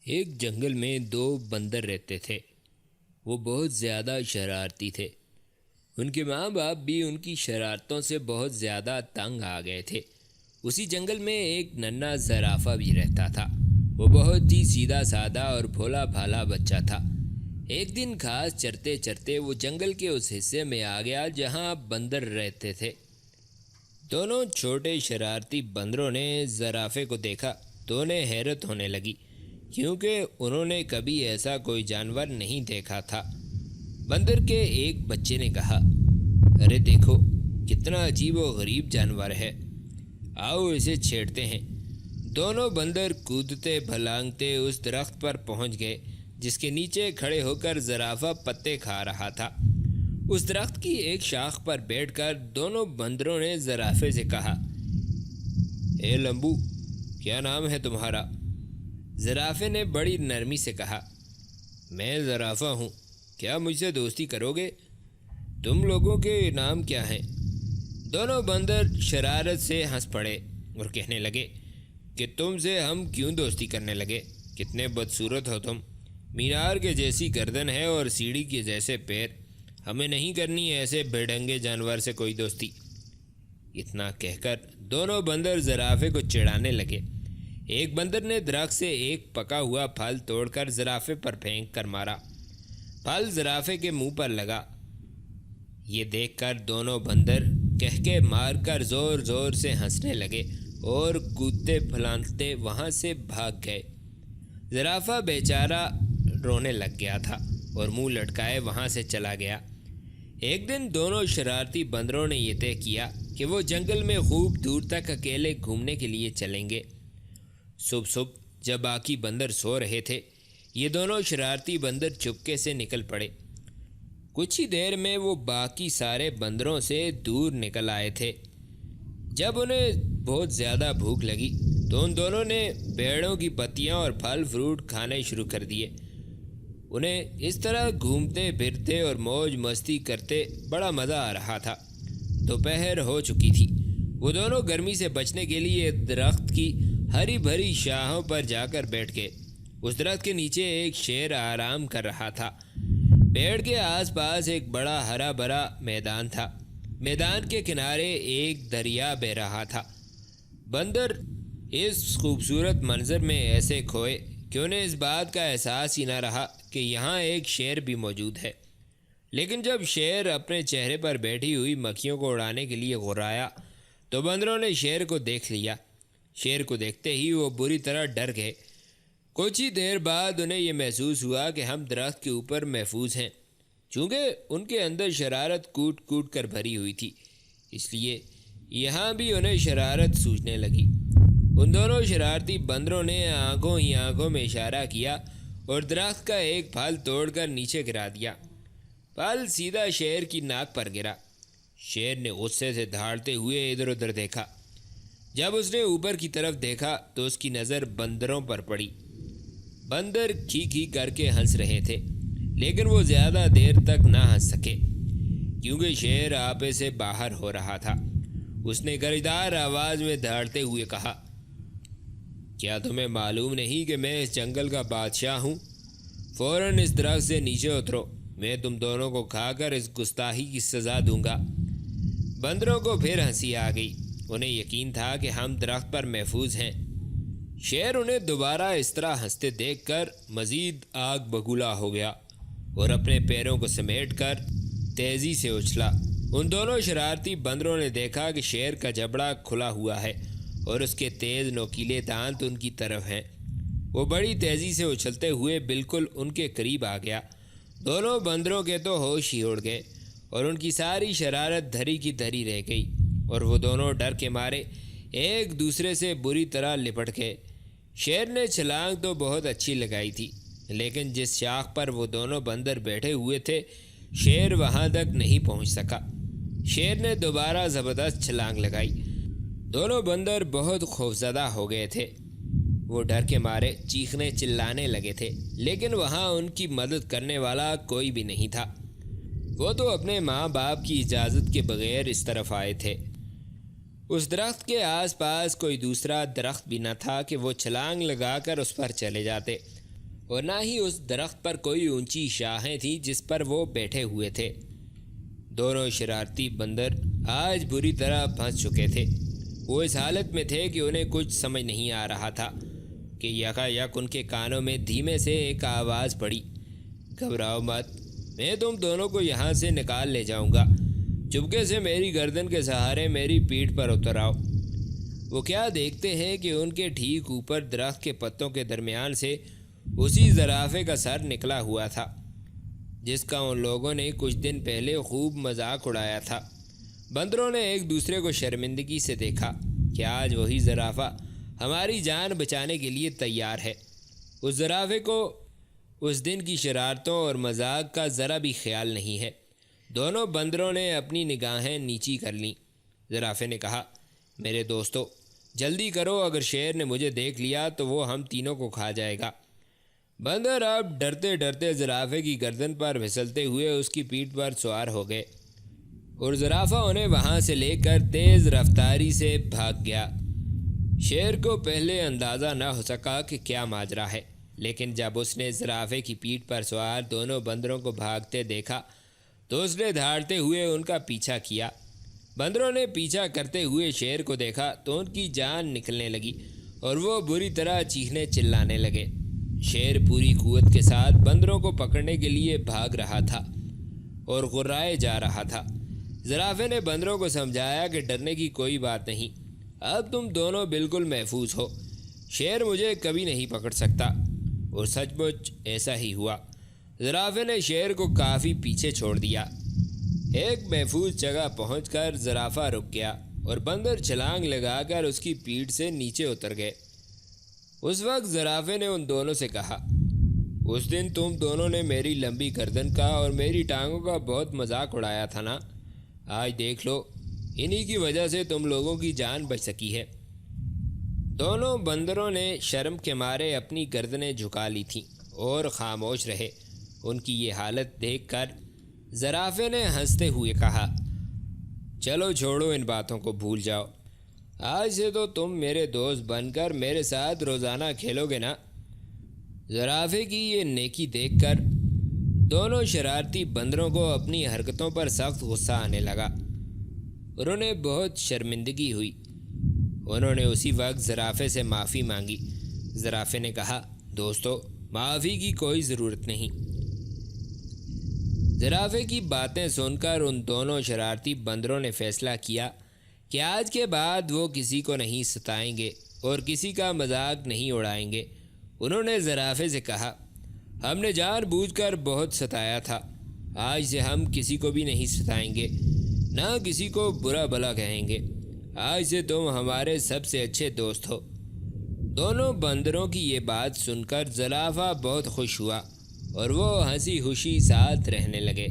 ایک جنگل میں دو بندر رہتے تھے۔ وہ بہت زیادہ شرارتی تھے۔ ان کے ماں باپ بھی ان کی شرارتوں سے بہت زیادہ تنگ آ گئے تھے۔ اسی جنگل میں ایک ننھا زرافہ بھی رہتا تھا۔ وہ بہت ہی سیدھا سادہ اور بھولا بھالا بچہ تھا۔ ایک دن گھاس چرتے چرتے وہ جنگل کے اس حصے میں آ گیا جہاں بندر رہتے تھے۔ دونوں چھوٹے شرارتی بندروں نے زرافے کو دیکھا تو انہیں حیرت ہونے لگی، کیونکہ انہوں نے کبھی ایسا کوئی جانور نہیں دیکھا تھا۔ بندر کے ایک بچے نے کہا، ارے دیکھو کتنا عجیب و غریب جانور ہے، آؤ اسے چھیڑتے ہیں۔ دونوں بندر کودتے بھلانگتے اس درخت پر پہنچ گئے جس کے نیچے کھڑے ہو کر زرافہ پتے کھا رہا تھا۔ اس درخت کی ایک شاخ پر بیٹھ کر دونوں بندروں نے زرافے سے کہا، اے لمبو، کیا نام ہے تمہارا؟ زرافے نے بڑی نرمی سے کہا، میں زرافہ ہوں، کیا مجھ سے دوستی کرو گے؟ تم لوگوں کے نام کیا ہیں؟ دونوں بندر شرارت سے ہنس پڑے اور کہنے لگے کہ تم سے ہم کیوں دوستی کرنے لگے؟ کتنے بدصورت ہو تم، مینار کے جیسی گردن ہے اور سیڑھی کے جیسے پیر، ہمیں نہیں کرنی ایسے بے ڈنگے جانور سے کوئی دوستی۔ اتنا کہہ کر دونوں بندر زرافے کو چڑھانے لگے۔ ایک بندر نے درخت سے ایک پکا ہوا پھل توڑ کر زرافے پر پھینک کر مارا۔ پھل زرافے کے منہ پر لگا۔ یہ دیکھ کر دونوں بندر کہکے مار کر زور زور سے ہنسنے لگے اور کودتے پھلانتے وہاں سے بھاگ گئے۔ زرافہ بیچارہ رونے لگ گیا تھا اور منہ لٹکائے وہاں سے چلا گیا۔ ایک دن دونوں شرارتی بندروں نے یہ طے کیا کہ وہ جنگل میں خوب دور تک اکیلے گھومنے کے لیے چلیں گے۔ صبح جب باقی بندر سو رہے تھے، یہ دونوں شرارتی بندر چپکے سے نکل پڑے۔ کچھ ہی دیر میں وہ باقی سارے بندروں سے دور نکل آئے تھے۔ جب انہیں بہت زیادہ بھوک لگی تو ان دونوں نے پیڑوں کی پتیاں اور پھل فروٹ کھانے شروع کر دیے۔ انہیں اس طرح گھومتے پھرتے اور موج مستی کرتے بڑا مزہ آ رہا تھا۔ دوپہر ہو چکی تھی۔ وہ دونوں گرمی سے بچنے کے لیے درخت کی ہری بھری شاخوں پر جا کر بیٹھ گئے۔ اس درخت کے نیچے ایک شیر آرام کر رہا تھا۔ پیڑ کے آس پاس ایک بڑا ہرا بھرا میدان تھا۔ میدان کے کنارے ایک دریا بہہ رہا تھا۔ بندر اس خوبصورت منظر میں ایسے کھوئے کہ انہیں اس بات کا احساس ہی نہ رہا کہ یہاں ایک شیر بھی موجود ہے۔ لیکن جب شیر اپنے چہرے پر بیٹھی ہوئی مکھیوں کو اڑانے کے لیے غرایا تو بندروں نے شیر کو دیکھ لیا۔ شیر کو دیکھتے ہی وہ بری طرح ڈر گئے۔ کچھ ہی دیر بعد انہیں یہ محسوس ہوا کہ ہم درخت کے اوپر محفوظ ہیں۔ چونکہ ان کے اندر شرارت کوٹ کوٹ کر بھری ہوئی تھی، اس لیے یہاں بھی انہیں شرارت سوچنے لگی۔ ان دونوں شرارتی بندروں نے آنکھوں ہی آنکھوں میں اشارہ کیا اور درخت کا ایک پھل توڑ کر نیچے گرا دیا۔ پھل سیدھا شیر کی ناک پر گرا۔ شیر نے غصے سے دھاڑتے ہوئے ادھر ادھر دیکھا۔ جب اس نے اوپر کی طرف دیکھا تو اس کی نظر بندروں پر پڑی۔ بندر کھی کھی کر کے ہنس رہے تھے، لیکن وہ زیادہ دیر تک نہ ہنس سکے کیونکہ شیر آپے سے باہر ہو رہا تھا۔ اس نے گرجدار آواز میں دھاڑتے ہوئے کہا، کیا تمہیں معلوم نہیں کہ میں اس جنگل کا بادشاہ ہوں؟ فوراً اس درخت سے نیچے اترو، میں تم دونوں کو کھا کر اس گستاخی کی سزا دوں گا۔ بندروں کو پھر ہنسی آ گئی۔ انہیں یقین تھا کہ ہم درخت پر محفوظ ہیں۔ شیر انہیں دوبارہ اس طرح ہنستے دیکھ کر مزید آگ بگولا ہو گیا اور اپنے پیروں کو سمیٹ کر تیزی سے اچھلا۔ ان دونوں شرارتی بندروں نے دیکھا کہ شیر کا جبڑا کھلا ہوا ہے اور اس کے تیز نوکیلے دانت ان کی طرف ہیں۔ وہ بڑی تیزی سے اچھلتے ہوئے بالکل ان کے قریب آ گیا۔ دونوں بندروں کے تو ہوش ہی اڑ گئے اور ان کی ساری شرارت دھری کی دھری رہ گئی اور وہ دونوں ڈر کے مارے ایک دوسرے سے بری طرح لپٹ گئے۔ شیر نے چھلانگ تو بہت اچھی لگائی تھی، لیکن جس شاخ پر وہ دونوں بندر بیٹھے ہوئے تھے شیر وہاں تک نہیں پہنچ سکا۔ شیر نے دوبارہ زبردست چھلانگ لگائی۔ دونوں بندر بہت خوفزدہ ہو گئے تھے۔ وہ ڈر کے مارے چیخنے چلانے لگے تھے، لیکن وہاں ان کی مدد کرنے والا کوئی بھی نہیں تھا۔ وہ تو اپنے ماں باپ کی اجازت کے بغیر اس طرف آئے تھے۔ اس درخت کے آس پاس کوئی دوسرا درخت بھی نہ تھا کہ وہ چھلانگ لگا کر اس پر چلے جاتے۔ اور نہ ہی اس درخت پر کوئی اونچی شاخیں تھیں جس پر وہ بیٹھے ہوئے تھے۔ دونوں شرارتی بندر آج بری طرح پھنس چکے تھے۔ وہ اس حالت میں تھے کہ انہیں کچھ سمجھ نہیں آ رہا تھا کہ یکایک ان کے کانوں میں دھیمے سے ایک آواز پڑی، گھبراؤ مت، میں تم دونوں کو یہاں سے نکال لے جاؤں گا، چپکے سے میری گردن کے سہارے میری پیٹھ پر اتر آؤ۔ وہ کیا دیکھتے ہیں کہ ان کے ٹھیک اوپر درخت کے پتوں کے درمیان سے اسی زرافے کا سر نکلا ہوا تھا جس کا ان لوگوں نے کچھ دن پہلے خوب مذاق اڑایا تھا۔ بندروں نے ایک دوسرے کو شرمندگی سے دیکھا کہ آج وہی زرافہ ہماری جان بچانے کے لیے تیار ہے۔ اس زرافے کو اس دن کی شرارتوں اور مذاق کا ذرا بھی خیال نہیں ہے۔ دونوں بندروں نے اپنی نگاہیں نیچی کر لیں۔ زرافے نے کہا، میرے دوستو، جلدی کرو، اگر شیر نے مجھے دیکھ لیا تو وہ ہم تینوں کو کھا جائے گا۔ بندر اب ڈرتے ڈرتے زرافے کی گردن پر پھسلتے ہوئے اس کی پیٹھ پر سوار ہو گئے اور زرافہ انہیں وہاں سے لے کر تیز رفتاری سے بھاگ گیا۔ شیر کو پہلے اندازہ نہ ہو سکا کہ کیا ماجرا ہے، لیکن جب اس نے زرافے کی پیٹھ پر سوار دونوں بندروں کو بھاگتے دیکھا تو اس نے دھاڑتے ہوئے ان کا پیچھا کیا۔ بندروں نے پیچھا کرتے ہوئے شیر کو دیکھا تو ان کی جان نکلنے لگی اور وہ بری طرح چیخنے چلانے لگے۔ شیر پوری قوت کے ساتھ بندروں کو پکڑنے کے لیے بھاگ رہا تھا اور غرائے جا رہا تھا۔ زرافے نے بندروں کو سمجھایا کہ ڈرنے کی کوئی بات نہیں، اب تم دونوں بالکل محفوظ ہو، شیر مجھے کبھی نہیں پکڑ سکتا۔ اور سچ مچ ایسا ہی ہوا۔ زرافے نے شیر کو کافی پیچھے چھوڑ دیا۔ ایک محفوظ جگہ پہنچ کر زرافہ رک گیا اور بندر چھلانگ لگا کر اس کی پیٹھ سے نیچے اتر گئے۔ اس وقت زرافے نے ان دونوں سے کہا، اس دن تم دونوں نے میری لمبی گردن کا اور میری ٹانگوں کا بہت مذاق اڑایا تھا نا، آج دیکھ لو، انہی کی وجہ سے تم لوگوں کی جان بچ سکی ہے۔ دونوں بندروں نے شرم کے مارے اپنی گردنیں جھکا لی تھیں اور خاموش رہے۔ ان کی یہ حالت دیکھ کر زرافے نے ہنستے ہوئے کہا، چلو چھوڑو ان باتوں کو، بھول جاؤ، آج سے تو تم میرے دوست بن کر میرے ساتھ روزانہ کھیلو گے نا۔ زرافے کی یہ نیکی دیکھ کر دونوں شرارتی بندروں کو اپنی حرکتوں پر سخت غصہ آنے لگا اور انہیں بہت شرمندگی ہوئی۔ انہوں نے اسی وقت زرافے سے معافی مانگی۔ زرافے نے کہا، دوستو، معافی کی کوئی ضرورت نہیں۔ زرافے کی باتیں سن کر ان دونوں شرارتی بندروں نے فیصلہ کیا کہ آج کے بعد وہ کسی کو نہیں ستائیں گے اور کسی کا مذاق نہیں اڑائیں گے۔ انہوں نے زرافے سے کہا، ہم نے جان بوجھ کر بہت ستایا تھا، آج سے ہم کسی کو بھی نہیں ستائیں گے، نہ کسی کو برا بھلا کہیں گے، آج سے تم ہمارے سب سے اچھے دوست ہو۔ دونوں بندروں کی یہ بات سن کر زرافہ بہت خوش ہوا اور وہ ہنسی خوشی ساتھ رہنے لگے۔